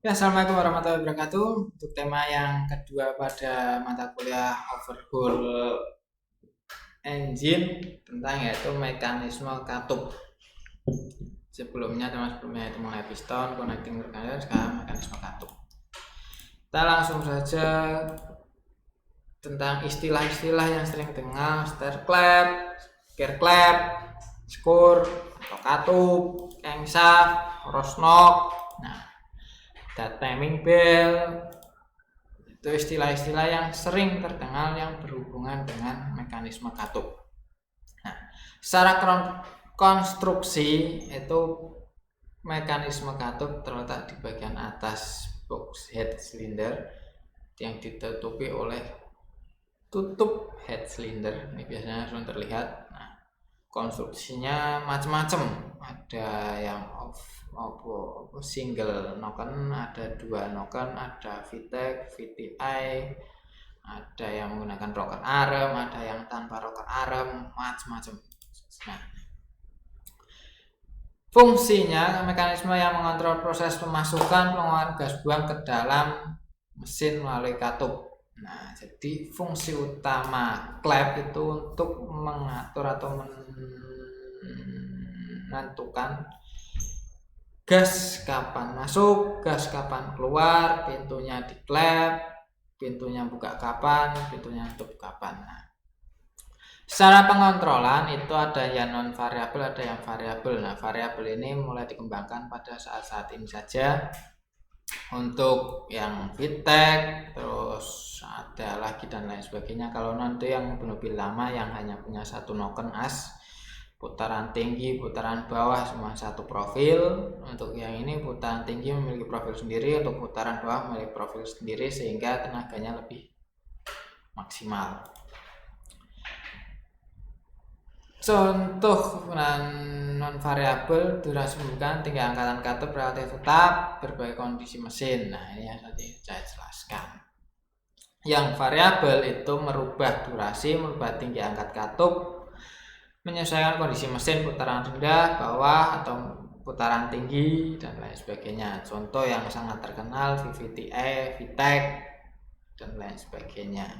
Ya, assalamualaikum warahmatullahi wabarakatuh. Untuk tema yang kedua pada mata kuliah overhaul engine tentang yaitu mekanisme katup. Sebelumnya itu mengenai piston, connecting organizer, sekarang mekanisme katup. Kita langsung saja tentang istilah-istilah yang sering dengar: stir clap, gear clap, skor, atau katup, crankshaft, rosnock. Nah, ada timing bell. Itu istilah-istilah yang sering terdengar yang berhubungan dengan mekanisme katup. Nah, secara konstruksi itu mekanisme katup terletak di bagian atas box head cylinder yang ditutupi oleh tutup head cylinder. Ini biasanya langsung terlihat. Nah, konstruksinya macam-macam. Ada yang single noken, ada dua noken, ada VTEC, VTI, ada yang menggunakan rocker arm, ada yang tanpa rocker arm, macam-macam. Nah, fungsinya mekanisme yang mengontrol proses pemasukan pengeluaran gas buang ke dalam mesin melalui katup. Nah, jadi fungsi utama klep itu untuk mengatur atau menentukan gas kapan masuk, gas kapan keluar, pintunya di klep, pintunya buka kapan, pintunya tutup kapan. Nah, secara pengontrolan itu ada yang non variabel, ada yang variabel. Nah, variabel ini mulai dikembangkan pada saat-saat ini saja. Untuk yang VTEC, terus ada lagi dan lain sebagainya. Kalau nanti yang mobil lama yang hanya punya satu noken as, putaran tinggi, putaran bawah semua satu profil. Untuk yang ini putaran tinggi memiliki profil sendiri, untuk putaran bawah memiliki profil sendiri sehingga tenaganya lebih maksimal. Contoh non variabel durasi pembukaan tinggi angkatan katup relatif tetap berbagai kondisi mesin. Nah, ini yang tadi saya jelaskan. Yang variabel itu merubah durasi, merubah tinggi angkat katup, menyesuaikan kondisi mesin, putaran rendah, bawah, atau putaran tinggi, dan lain sebagainya. Contoh yang sangat terkenal VVTE, VTEC, dan lain sebagainya.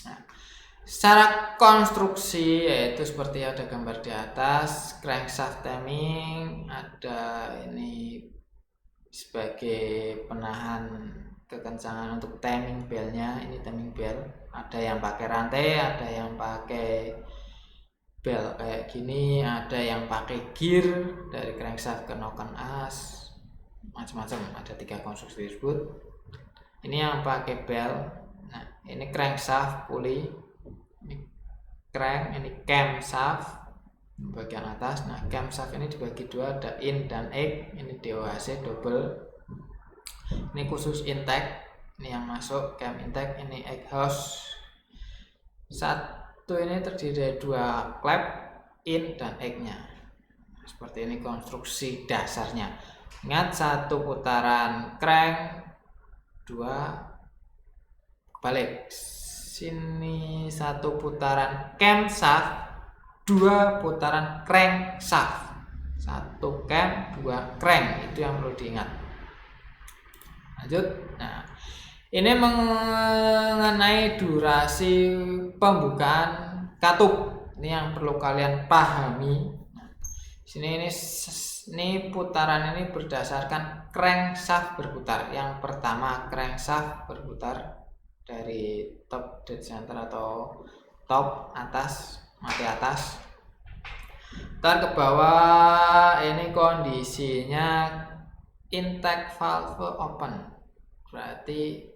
Nah, secara konstruksi yaitu seperti ada gambar di atas, crankshaft timing, ada ini sebagai penahan kekencangan untuk timing belnya. Ini timing bell, ada yang pakai rantai, ada yang pakai bel kayak gini, ada yang pakai gear dari crankshaft ke noken as, macam-macam. Ada 3 konstruksi tersebut. Ini yang pakai bel. Nah, ini crankshaft pulley, ini crank, ini camshaft bagian atas. Nah, camshaft ini dibagi dua, ada in dan egg. Ini DOHC double. Ini khusus intake, ini yang masuk cam intake, ini egg house. Satu ini terdiri dari 2 klep, in dan egg-nya. Seperti ini konstruksi dasarnya. Ingat, 1 putaran crank, 2 balik. Sini 1 putaran camshaft, 2 putaran crankshaft. 1 cam, 2 crank. Itu yang perlu diingat. Lanjut. Nah, ini mengenai durasi pembukaan katup. Ini yang perlu kalian pahami. Nah, sini ini putaran ini berdasarkan crankshaft berputar. Yang pertama crankshaft berputar dari top dead center atau top atas, mati atas. Ntar ke bawah ini kondisinya intake valve open, berarti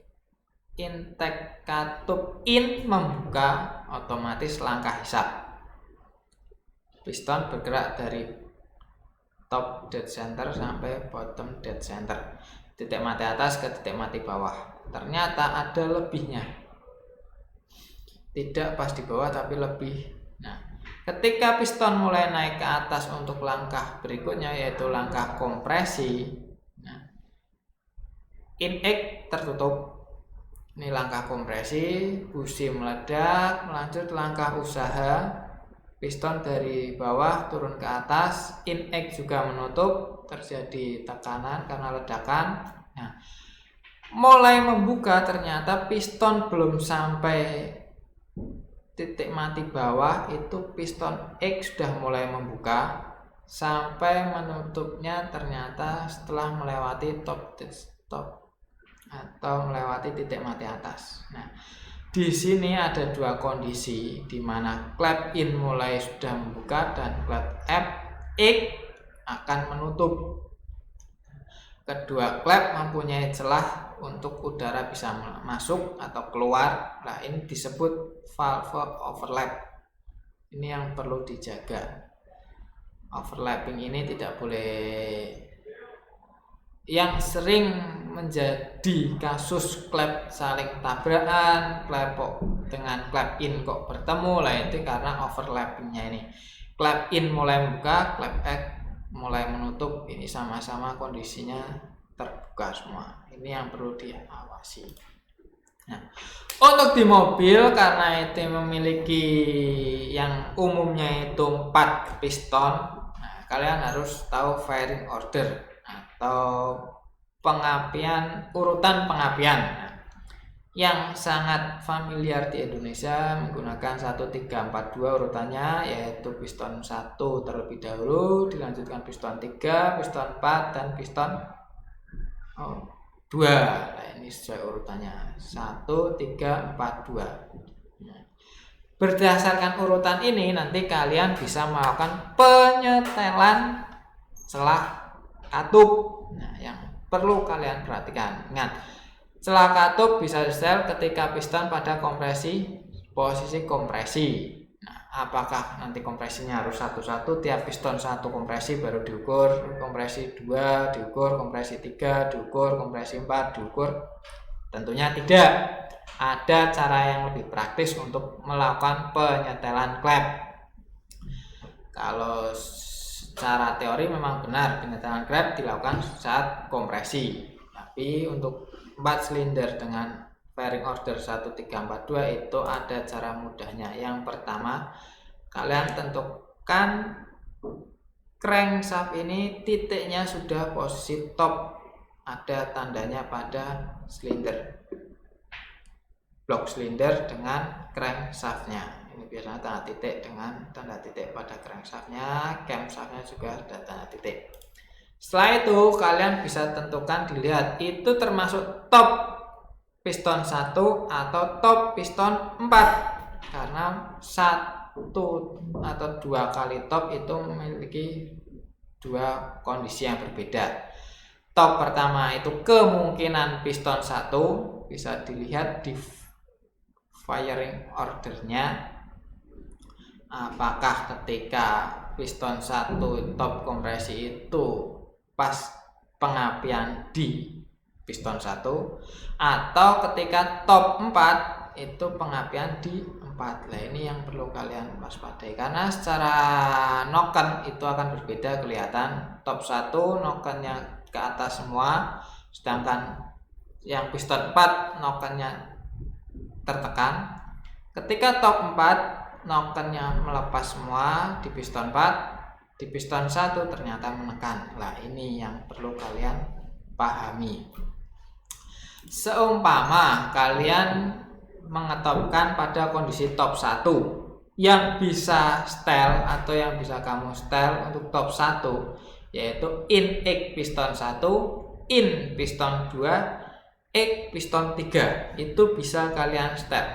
intake katup in membuka, otomatis langkah hisap. Piston bergerak dari top dead center sampai bottom dead center, titik mati atas ke titik mati bawah. Ternyata ada lebihnya, tidak pas di bawah tapi lebih. Nah, ketika piston mulai naik ke atas untuk langkah berikutnya yaitu langkah kompresi, nah, in-egg tertutup. Ini langkah kompresi, busi meledak, lanjut langkah usaha, piston dari bawah turun ke atas, in-egg juga menutup, terjadi tekanan karena ledakan. Nah, mulai membuka, ternyata piston belum sampai titik mati bawah, itu piston X sudah mulai membuka, sampai menutupnya ternyata setelah melewati top atau melewati titik mati atas. Nah, di sini ada dua kondisi di mana klep in mulai sudah membuka dan klep X akan menutup. Kedua klep mempunyai celah untuk udara bisa masuk atau keluar. Nah, ini disebut valve overlap. Ini yang perlu dijaga. Overlapping ini tidak boleh. Yang sering menjadi kasus klep saling tabrakan, klep dengan klep in kok bertemu lah, itu karena overlappingnya ini. Klep in mulai membuka, klep X mulai menutup, ini sama-sama kondisinya terbuka semua. Ini yang perlu diawasi. Nah, untuk di mobil karena itu memiliki yang umumnya itu 4 piston, nah, kalian harus tahu firing order atau urutan pengapian. Nah, yang sangat familiar di Indonesia menggunakan 1, 3, 4, 2 urutannya, yaitu piston 1 terlebih dahulu, dilanjutkan piston 3, piston 4, dan piston 2. Nah, ini sesuai urutannya 1, 3, 4, 2. Nah, berdasarkan urutan ini nanti kalian bisa melakukan penyetelan celah katup. Nah, yang perlu kalian perhatikan, ingat, celah katup bisa disetel ketika piston pada posisi kompresi. Nah, apakah nanti kompresinya harus satu-satu, tiap piston satu kompresi baru diukur, kompresi 2 diukur, kompresi 3 diukur, kompresi 4 diukur? Tentunya tidak. Ada cara yang lebih praktis untuk melakukan penyetelan klep. Kalau secara teori memang benar penyetelan klep dilakukan saat kompresi, tapi untuk 4 silinder dengan firing order 1, 3, 4, 2 itu ada cara mudahnya. Yang pertama, kalian tentukan crankshaft ini titiknya sudah posisi top, ada tandanya pada silinder, blok silinder dengan crankshaftnya. Ini biasanya tanda titik dengan tanda titik pada crankshaftnya, camshaftnya juga ada tanda titik. Setelah itu kalian bisa tentukan, dilihat itu termasuk top piston 1 atau top piston 4, karena 1 atau 2 kali top itu memiliki 2 kondisi yang berbeda. Top pertama itu kemungkinan piston 1, bisa dilihat di firing ordernya, apakah ketika piston 1 top kompresi itu pas pengapian di piston 1, atau ketika top 4 itu pengapian di 4. Nah, ini yang perlu kalian waspadai, karena secara noken itu akan berbeda kelihatan. Top 1 nokennya ke atas semua, sedangkan yang piston 4 nokennya tertekan. Ketika top 4 nokennya melepas semua di piston 4, di piston 1 ternyata menekan. Nah, ini yang perlu kalian pahami. Seumpama kalian mengetopkan pada kondisi top 1, yang bisa setel atau yang bisa kamu setel untuk top 1 yaitu in X piston 1, in piston 2, X piston 3, itu bisa kalian setel.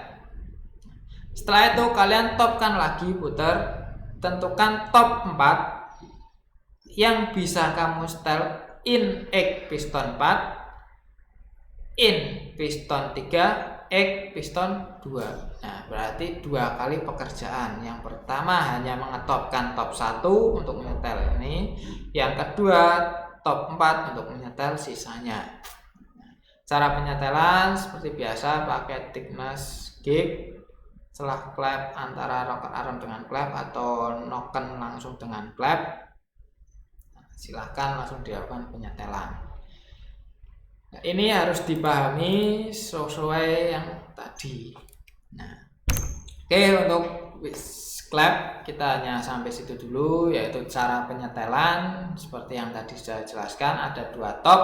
Setelah itu kalian topkan lagi, putar, tentukan top 4 yang bisa kamu setel in X piston 4, in piston 3, X piston 2. Nah, berarti 2 kali pekerjaan. Yang pertama hanya mengetopkan top 1 untuk menyetel ini, yang kedua top 4 untuk menyetel sisanya. Cara penyetelan seperti biasa, pakai thickness gig, celah klep antara rocker arm dengan klep atau noken langsung dengan klep. Nah, silahkan langsung dilakukan penyetelan. Nah, ini harus dipahami sesuai yang tadi. Nah, oke, untuk clap kita hanya sampai situ dulu, yaitu cara penyetelan seperti yang tadi saya jelaskan. Ada 2 top